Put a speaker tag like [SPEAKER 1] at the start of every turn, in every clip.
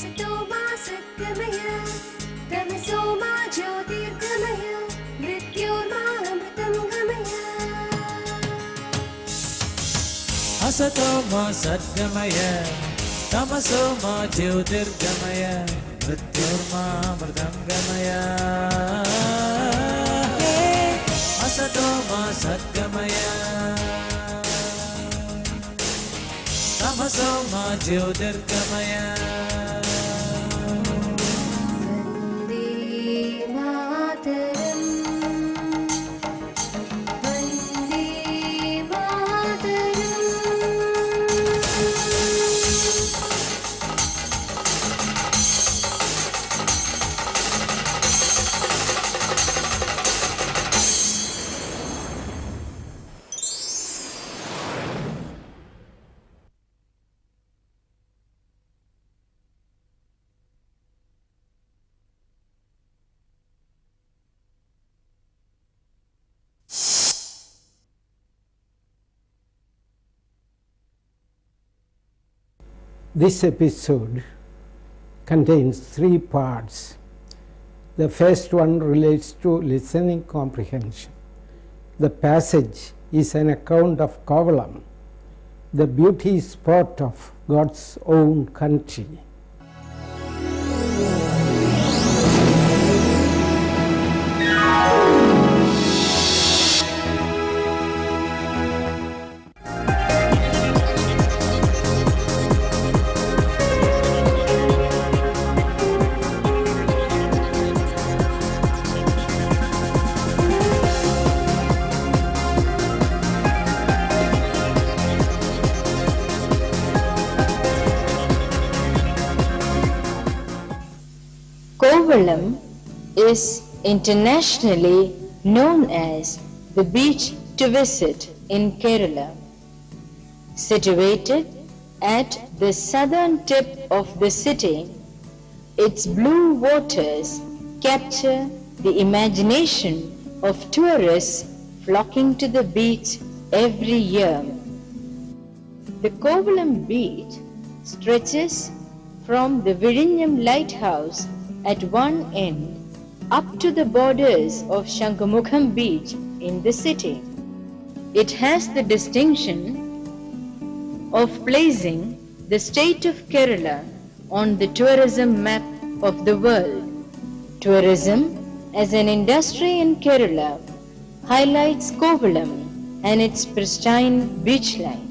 [SPEAKER 1] असतो मा सद्गमय तमसो मा ज्योतिर्गमय मृत्योर्मामृतं गमय
[SPEAKER 2] असतो मा सद्गमय तमसो मा ज्योतिर्गमय मृत्योर्मामृतं गमय असतो मा सद्गमय तमसो मा ज्योतिर्गमय
[SPEAKER 3] This episode contains 3 parts. The first one relates to listening comprehension. The passage is an account of Kovalam, the beauty spot of God's own country.
[SPEAKER 4] Kovalam is internationally known as the beach to visit in Kerala. Situated at the southern tip of the city, its blue waters capture the imagination of tourists flocking to the beach every year. The Kovalam beach stretches from the Virinyam lighthouse at one end up to the borders of Shankamukham beach in the city. It has the distinction of placing the state of Kerala on the tourism map of the world. Tourism as an industry in Kerala highlights Kovalam and its pristine beachline.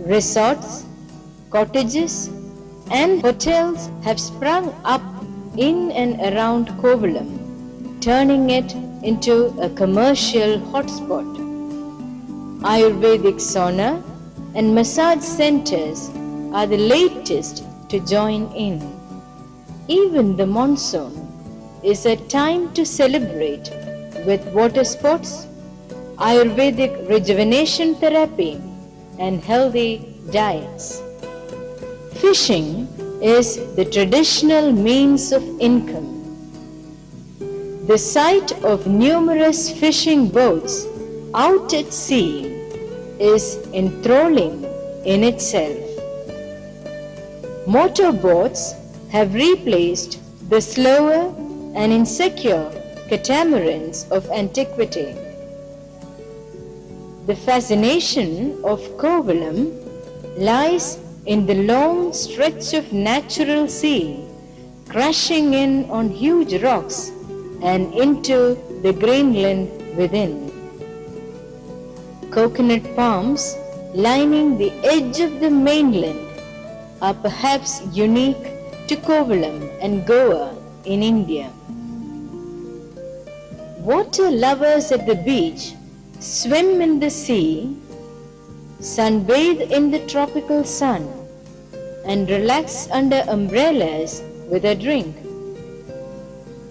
[SPEAKER 4] Resorts, cottages, and hotels have sprung up in and around Kovalam, turning it into a commercial hotspot. Ayurvedic sauna and massage centers are the latest to join in. Even the monsoon is a time to celebrate with water sports, Ayurvedic rejuvenation therapy, and healthy diets. Fishing is the traditional means of income. The sight of numerous fishing boats out at sea is enthralling in itself. Motorboats have replaced the slower and insecure catamarans of antiquity. The fascination of Kovalam lies in the long stretch of natural sea, crashing in on huge rocks and into the greenland within. Coconut palms lining the edge of the mainland are perhaps unique to Kovalam and Goa in India. Water lovers at the beach swim in the sea, sunbathe in the tropical sun, and relax under umbrellas with a drink.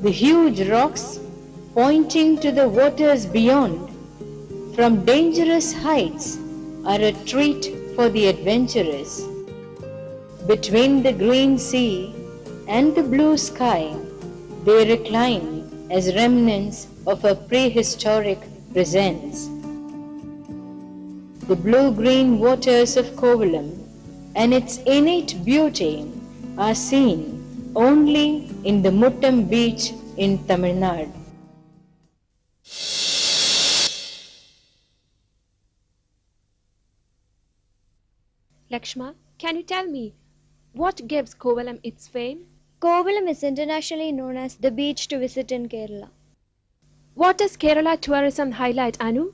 [SPEAKER 4] The huge rocks pointing to the waters beyond from dangerous heights are a treat for the adventurous. Between the green sea and the blue sky, they recline as remnants of a prehistoric presence. The blue-green waters of Kovalam and its innate beauty are seen only in the Muttam beach in Tamil Nadu.
[SPEAKER 5] Lakshma, can you tell me what gives Kovalam its fame?
[SPEAKER 6] Kovalam is internationally known as the beach to visit in Kerala.
[SPEAKER 5] What does Kerala tourism highlight, Anu?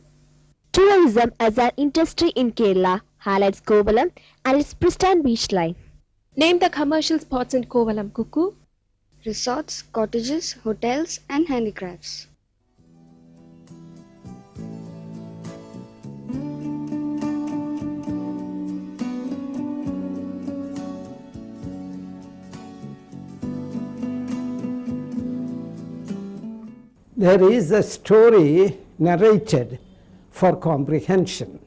[SPEAKER 7] Tourism as an industry in Kerala highlights Kovalam and its pristine beach line.
[SPEAKER 5] Name the commercial spots in Kovalam, Kuku.
[SPEAKER 6] Resorts, cottages, hotels, and handicrafts.
[SPEAKER 3] There is a story narrated for comprehension.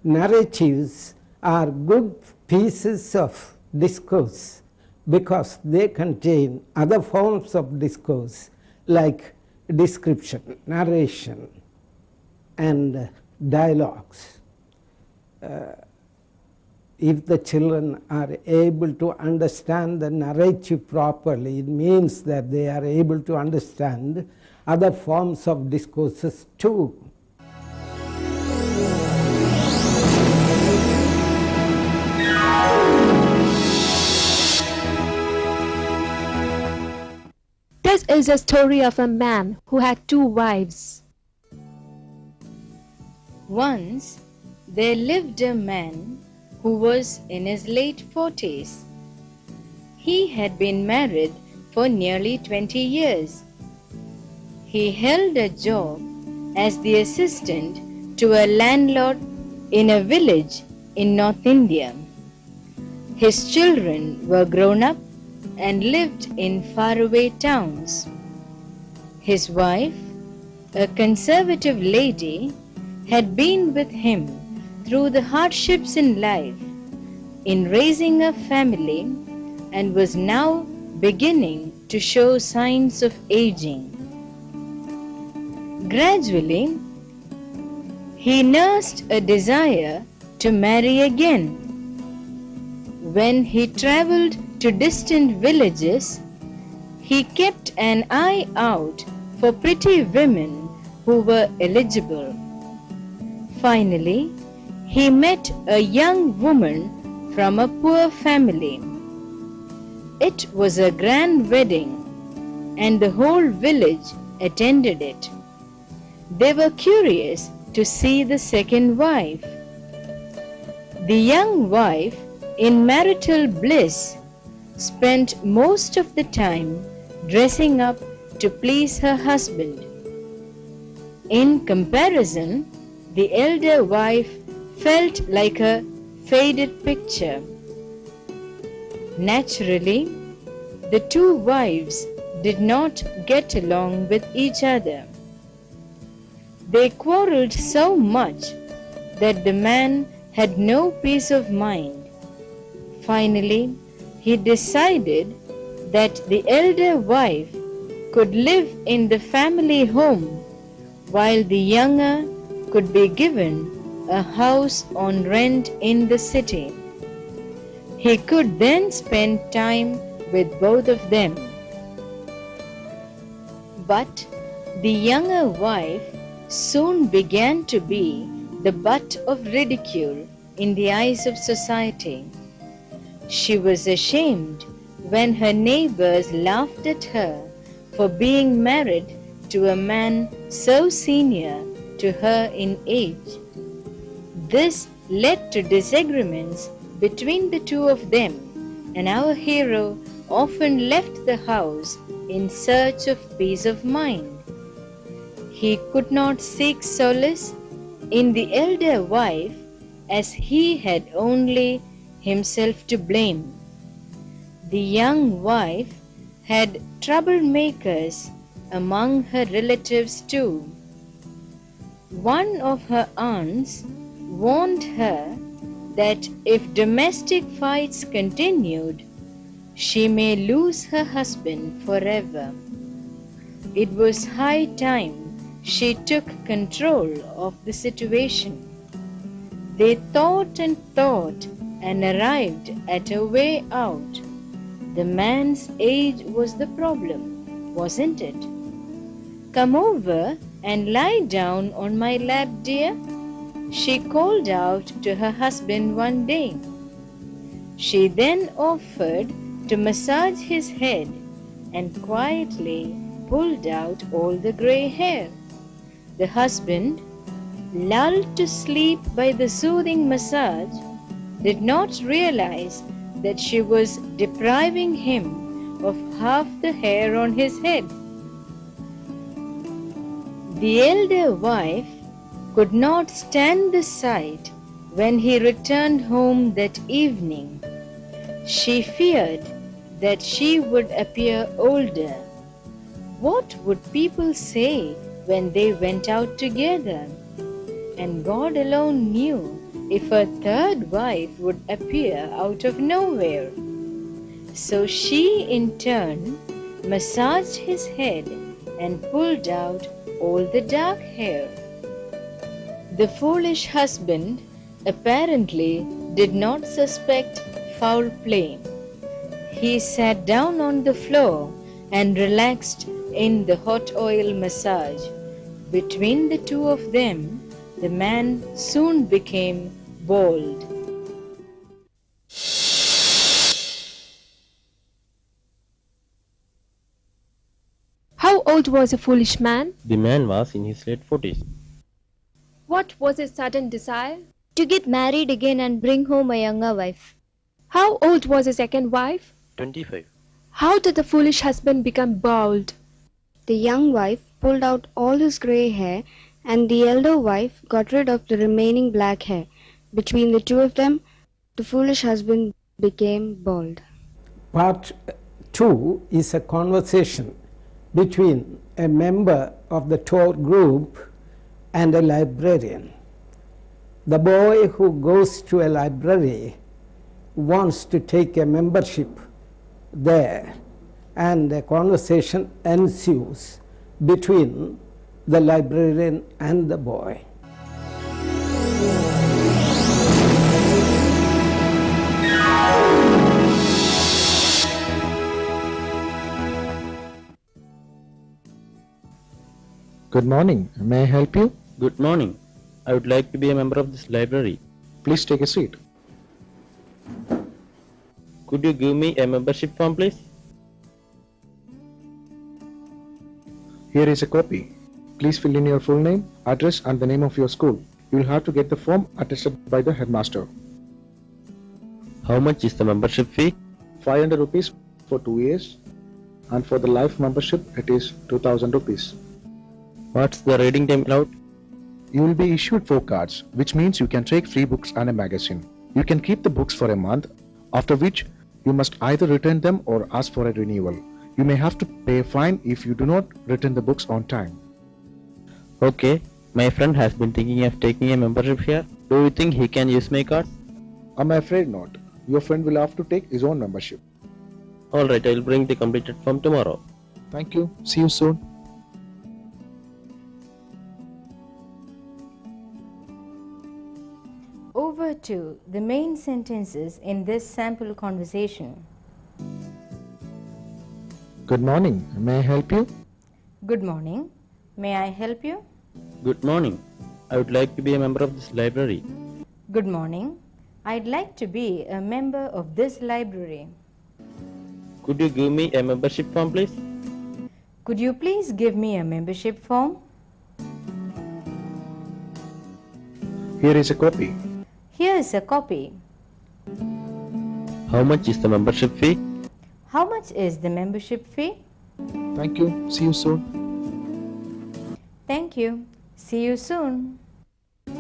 [SPEAKER 3] Narratives are good pieces of discourse because they contain other forms of discourse like description, narration, and dialogues. If the children are able to understand the narrative properly, it means that they are able to understand other forms of discourses too.
[SPEAKER 5] This is a story of a man who had 2 wives.
[SPEAKER 4] Once there lived a man who was in his late 40s. He had been married for nearly 20 years. He held a job as the assistant to a landlord in a village in North India. His children were grown up and lived in faraway towns. His wife, a conservative lady, had been with him through the hardships in life, in raising a family, and was now beginning to show signs of aging. Gradually, he nursed a desire to marry again. When he traveled to distant villages, he kept an eye out for pretty women who were eligible. Finally, he met a young woman from a poor family. It was a grand wedding, and the whole village attended it. They were curious to see the second wife. The young wife, in marital bliss, spent most of the time dressing up to please her husband. In comparison, the elder wife felt like a faded picture. Naturally, the 2 wives did not get along with each other. They quarreled so much that the man had no peace of mind. Finally, he decided that the elder wife could live in the family home while the younger could be given a house on rent in the city. He could then spend time with both of them. But the younger wife soon began to be the butt of ridicule in the eyes of society. She was ashamed when her neighbors laughed at her for being married to a man so senior to her in age. This led to disagreements between the 2 of them, and our hero often left the house in search of peace of mind. He could not seek solace in the elder wife, as he had only himself to blame. The young wife had troublemakers among her relatives too. One of her aunts warned her that if domestic fights continued, she may lose her husband forever. It was high time she took control of the situation. They thought and arrived at a way out. The man's age was the problem, wasn't it? "Come over and lie down on my lap, dear," she called out to her husband one day. She then offered to massage his head and quietly pulled out all the grey hair. The husband, lulled to sleep by the soothing massage, did not realize that she was depriving him of half the hair on his head. The elder wife could not stand the sight when he returned home that evening. She feared that she would appear older. What would people say when they went out together? And God alone knew if a third wife would appear out of nowhere. So she in turn massaged his head and pulled out all the dark hair. The foolish husband apparently did not suspect foul play. He sat down on the floor and relaxed in the hot oil massage. Between the two of them, the man soon became bald.
[SPEAKER 5] How old was the foolish man?
[SPEAKER 8] The man was in his late 40s.
[SPEAKER 5] What was his sudden desire?
[SPEAKER 6] To get married again and bring home a younger wife.
[SPEAKER 5] How old was his second wife?
[SPEAKER 8] 25.
[SPEAKER 5] How did the foolish husband become bald?
[SPEAKER 9] The young wife pulled out all his grey hair, and the elder wife got rid of the remaining black hair. Between the two of them, the foolish husband became bald.
[SPEAKER 3] Part 2 is a conversation between a member of the tour group and a librarian. The boy who goes to a library wants to take a membership there, and a conversation ensues between the librarian and the boy.
[SPEAKER 10] Good morning. May I help you?
[SPEAKER 8] Good morning. I would like to be a member of this library.
[SPEAKER 10] Please take a seat.
[SPEAKER 8] Could you give me a membership form, please?
[SPEAKER 10] Here is a copy. Please fill in your full name, address and the name of your school. You will have to get the form attested by the headmaster.
[SPEAKER 8] How much is the membership fee?
[SPEAKER 10] 500 rupees for 2 years, and for the life membership it is 2000 rupees.
[SPEAKER 8] What's the reading time allowed?
[SPEAKER 10] You will be issued 4 cards, which means you can take free books and a magazine. You can keep the books for a month, after which you must either return them or ask for a renewal. You may have to pay a fine if you do not return the books on time.
[SPEAKER 8] Okay, my friend has been thinking of taking a membership here. Do you think he can use my card?
[SPEAKER 10] I'm afraid not. Your friend will have to take his own membership.
[SPEAKER 8] Alright, I will bring the completed form tomorrow.
[SPEAKER 10] Thank you. See you soon.
[SPEAKER 4] Over to the main sentences in this sample conversation.
[SPEAKER 10] Good morning. May I help you?
[SPEAKER 4] Good morning. May I help you?
[SPEAKER 8] Good morning. I would like to be a member of this library.
[SPEAKER 4] Good morning. I'd like to be a member of this library.
[SPEAKER 8] Could you give me a membership form, please?
[SPEAKER 4] Could you please give me a membership form?
[SPEAKER 10] Here is a copy.
[SPEAKER 4] Here is a copy.
[SPEAKER 8] How much is the membership fee?
[SPEAKER 4] How much is the membership fee?
[SPEAKER 10] Thank you. See you soon.
[SPEAKER 4] Thank you. See you soon.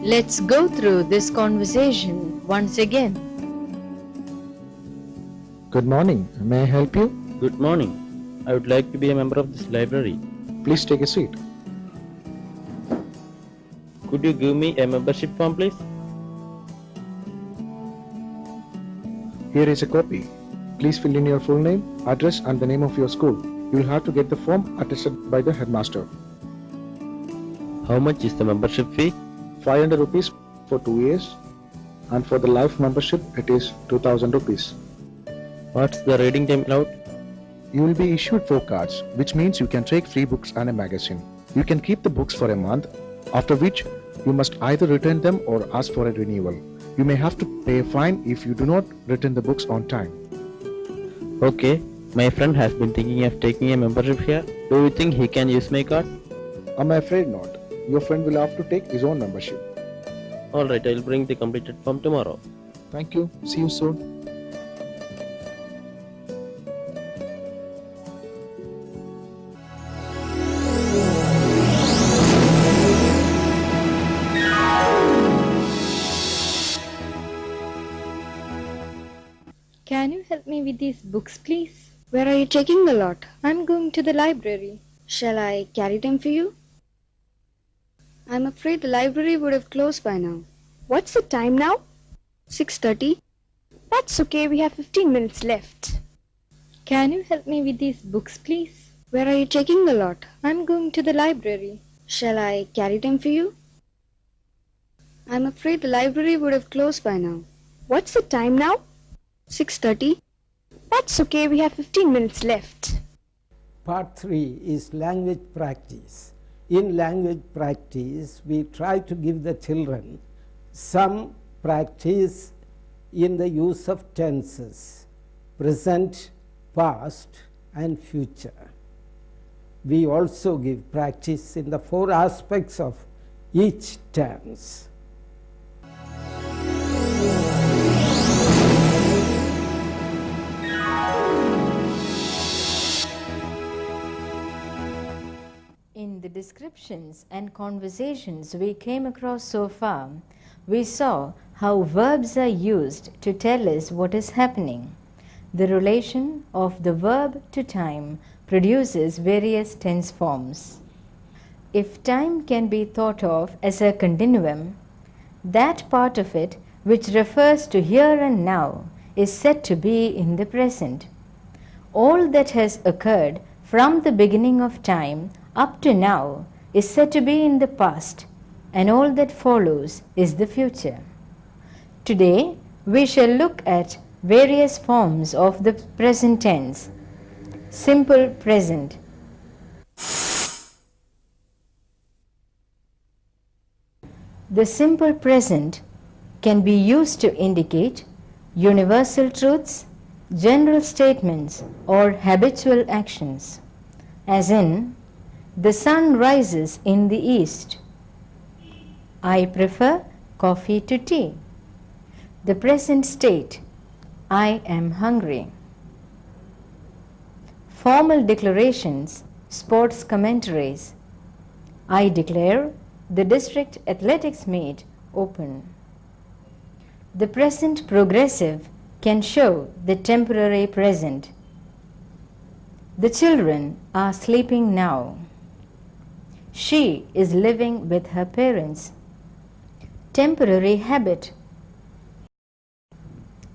[SPEAKER 4] Let's go through this conversation once again.
[SPEAKER 10] Good morning. May I help you?
[SPEAKER 8] Good morning. I would like to be a member of this library.
[SPEAKER 10] Please take a seat.
[SPEAKER 8] Could you give me a membership form, please?
[SPEAKER 10] Here is a copy. Please fill in your full name, address and the name of your school. You will have to get the form attested by the headmaster.
[SPEAKER 8] How much is the membership fee?
[SPEAKER 10] 500 rupees for 2 years, and for the life membership it is 2000 rupees.
[SPEAKER 8] What's the reading time allowed?
[SPEAKER 10] You will be issued 4 cards, which means you can take free books and a magazine. You can keep the books for a month, after which you must either return them or ask for a renewal. You may have to pay a fine if you do not return the books on time.
[SPEAKER 8] Okay, my friend has been thinking of taking a membership here. Do you think he can use my card?
[SPEAKER 10] I'm afraid not. Your friend will have to take his own membership.
[SPEAKER 8] Alright, I'll bring the completed form tomorrow.
[SPEAKER 10] Thank you. See you soon.
[SPEAKER 6] Can you help me with these books, please?
[SPEAKER 9] Where are you taking the lot?
[SPEAKER 6] I'm going to the library.
[SPEAKER 9] Shall I carry them for you? I'm afraid the library would have closed by now.
[SPEAKER 6] What's the time now?
[SPEAKER 9] 6:30.
[SPEAKER 6] That's okay, we have 15 minutes left. Can you help me with these books, please?
[SPEAKER 9] Where are you taking the lot?
[SPEAKER 6] I'm going to the library.
[SPEAKER 9] Shall I carry them for you? I'm afraid the library would have closed by now.
[SPEAKER 6] What's the time now?
[SPEAKER 9] 6:30.
[SPEAKER 6] That's okay, we have 15 minutes left.
[SPEAKER 3] Part 3 is language practice. In language practice, we try to give the children some practice in the use of tenses, present, past and future. We also give practice in the 4 aspects of each tense.
[SPEAKER 4] In the descriptions and conversations we came across so far, we saw how verbs are used to tell us what is happening. The relation of the verb to time produces various tense forms. If time can be thought of as a continuum, that part of it which refers to here and now is said to be in the present. All that has occurred from the beginning of time up to now is said to be in the past, and all that follows is the future. Today, we shall look at various forms of the present tense. Simple present. The simple present can be used to indicate universal truths, general statements, or habitual actions, as in, the sun rises in the east. I prefer coffee to tea. The present state, I am hungry. Formal declarations, sports commentaries. I declare the district athletics meet open. The present progressive can show the temporary present. The children are sleeping now. She is living with her parents. Temporary habit.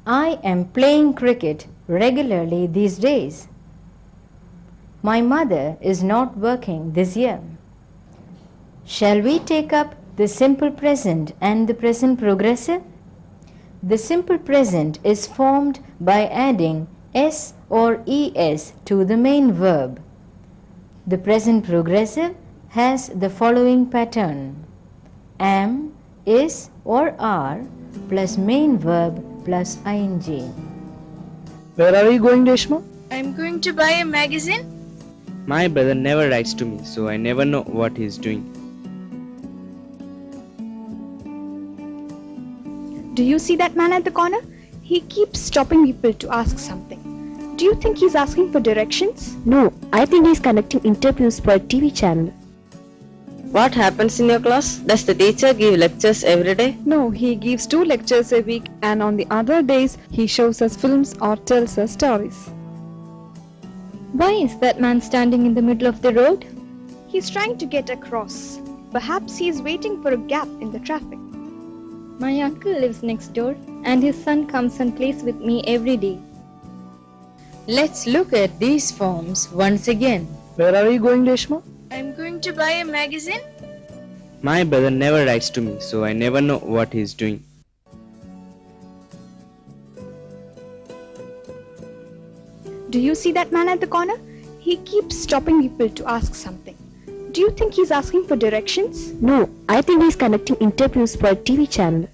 [SPEAKER 4] I am playing cricket regularly these days. My mother is not working this year. Shall we take up the simple present and the present progressive? The simple present is formed by adding s or es to the main verb. The present progressive has the following pattern: am, is or are plus main verb plus ing.
[SPEAKER 11] Where are you going, Reshma?
[SPEAKER 12] I'm going to buy a magazine.
[SPEAKER 11] My brother never writes to me, so I never know what he's doing.
[SPEAKER 5] Do you see that man at the corner? He keeps stopping people to ask something. Do you think he's asking for directions?
[SPEAKER 7] No, I think he's conducting interviews for a TV channel.
[SPEAKER 12] What happens in your class? Does the teacher give lectures every day?
[SPEAKER 5] No, he gives 2 lectures a week, and on the other days he shows us films or tells us stories.
[SPEAKER 6] Why is that man standing in the middle of the road?
[SPEAKER 5] He's trying to get across. Perhaps he's waiting for a gap in the traffic.
[SPEAKER 6] My uncle lives next door, and his son comes and plays with me every day.
[SPEAKER 4] Let's look at these forms once again.
[SPEAKER 11] Where are you going, Reshma?
[SPEAKER 12] I'm going to buy a magazine.
[SPEAKER 11] My brother never writes to me, so I never know what he's doing.
[SPEAKER 5] Do you see that man at the corner? He keeps stopping people to ask something. Do you think he's asking for directions?
[SPEAKER 7] No, I think he's conducting interviews for a TV channel.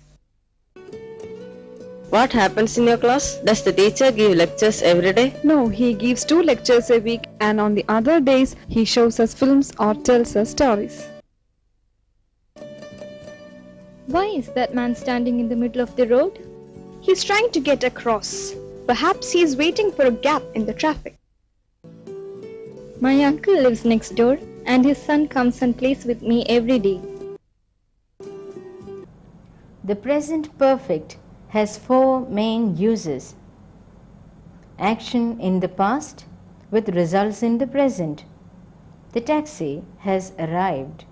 [SPEAKER 12] What happens in your class? Does the teacher give lectures every day?
[SPEAKER 13] No, he gives 2 lectures a week, and on the other days he shows us films or tells us stories.
[SPEAKER 6] Why is that man standing in the middle of the road?
[SPEAKER 5] He's trying to get across. Perhaps he's waiting for a gap in the traffic.
[SPEAKER 6] My uncle lives next door and his son comes and plays with me every day.
[SPEAKER 4] The present perfect has 4 main uses. Action in the past with results in the present. The taxi has arrived.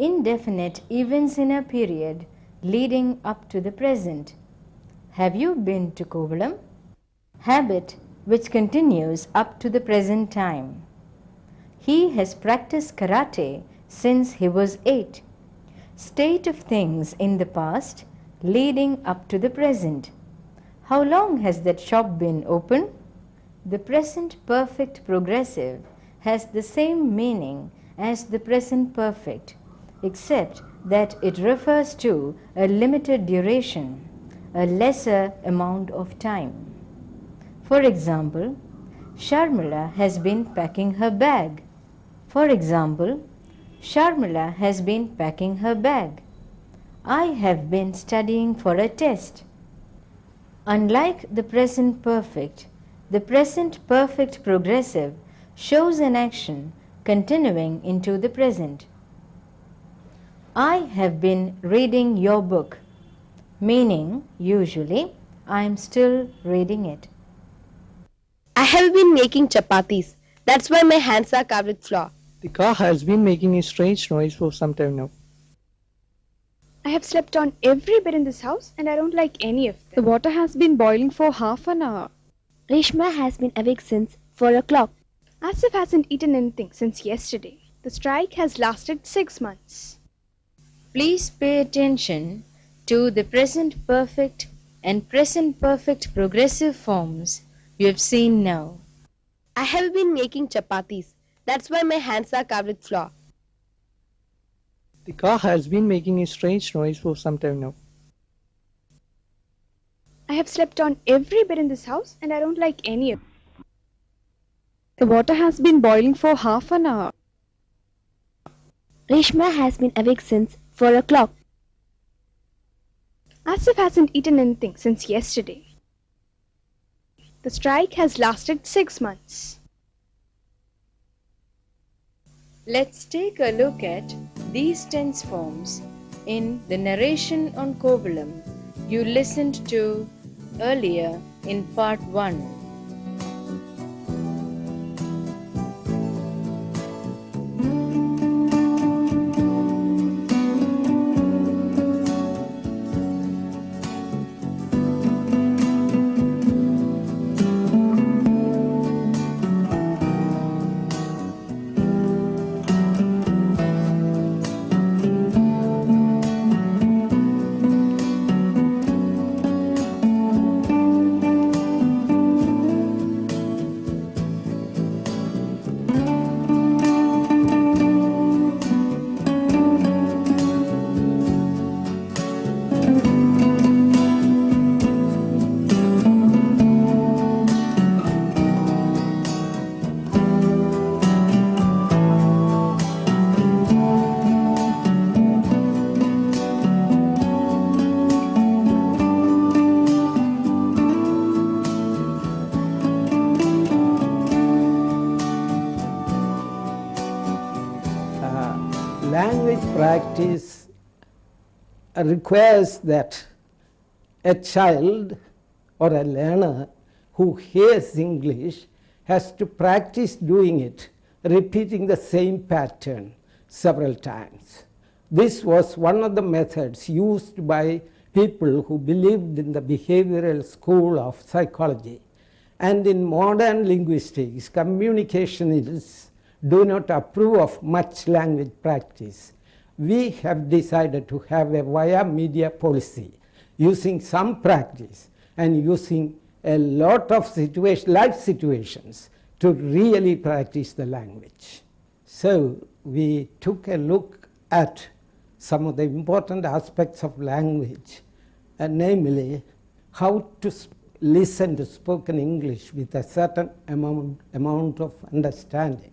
[SPEAKER 4] Indefinite events in a period leading up to the present. Have you been to Kovalam? Habit which continues up to the present time. He has practiced karate since he was 8. State of things in the past leading up to the present. How long has that shop been open? The present perfect progressive has the same meaning as the present perfect, except that it refers to a limited duration, a lesser amount of time. For example, Sharmila has been packing her bag. For example, Sharmila has been packing her bag. I have been studying for a test. Unlike the present perfect, the present perfect progressive shows an action continuing into the present. I have been reading your book, meaning usually I am still reading it.
[SPEAKER 7] I have been making chapatis. That's why my hands are covered with flour.
[SPEAKER 13] The car has been making a strange noise for some time now.
[SPEAKER 5] I have slept on every bed in this house and I don't like any of
[SPEAKER 13] The
[SPEAKER 5] them.
[SPEAKER 13] water has been boiling for half an hour.
[SPEAKER 7] Reshma has been awake since 4 o'clock.
[SPEAKER 5] Asif hasn't eaten anything since yesterday. The strike has lasted 6 months.
[SPEAKER 4] Please pay attention to the present perfect and present perfect progressive forms you have seen now.
[SPEAKER 7] I have been making chapatis. That's why my hands are covered with flour.
[SPEAKER 13] The car has been making a strange noise for some time now.
[SPEAKER 5] I have slept on every bed in this house and I don't like any of them.
[SPEAKER 13] The water has been boiling for half an hour.
[SPEAKER 7] Reshma has been awake since 4 o'clock.
[SPEAKER 5] Asif hasn't eaten anything since yesterday. The strike has lasted 6 months.
[SPEAKER 4] Let's take a look at these tense forms in the narration on Kovalam you listened to earlier in part 1.
[SPEAKER 3] Language practice requires that a child or a learner who hears English has to practice doing it, repeating the same pattern several times. This was one of the methods used by people who believed in the behavioral school of psychology. And in modern linguistics, communicationists do not approve of much language practice. We have decided to have a via media policy, using some practice and using a lot of life situations to really practice the language. So we took a look at some of the important aspects of language, namely how to listen to spoken English with a certain amount of understanding.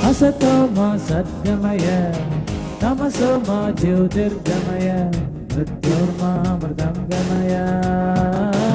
[SPEAKER 2] Asato ma Sadgamaya, Tamaso ma Jyotirgamaya, Mrityurma Mridamgamaya.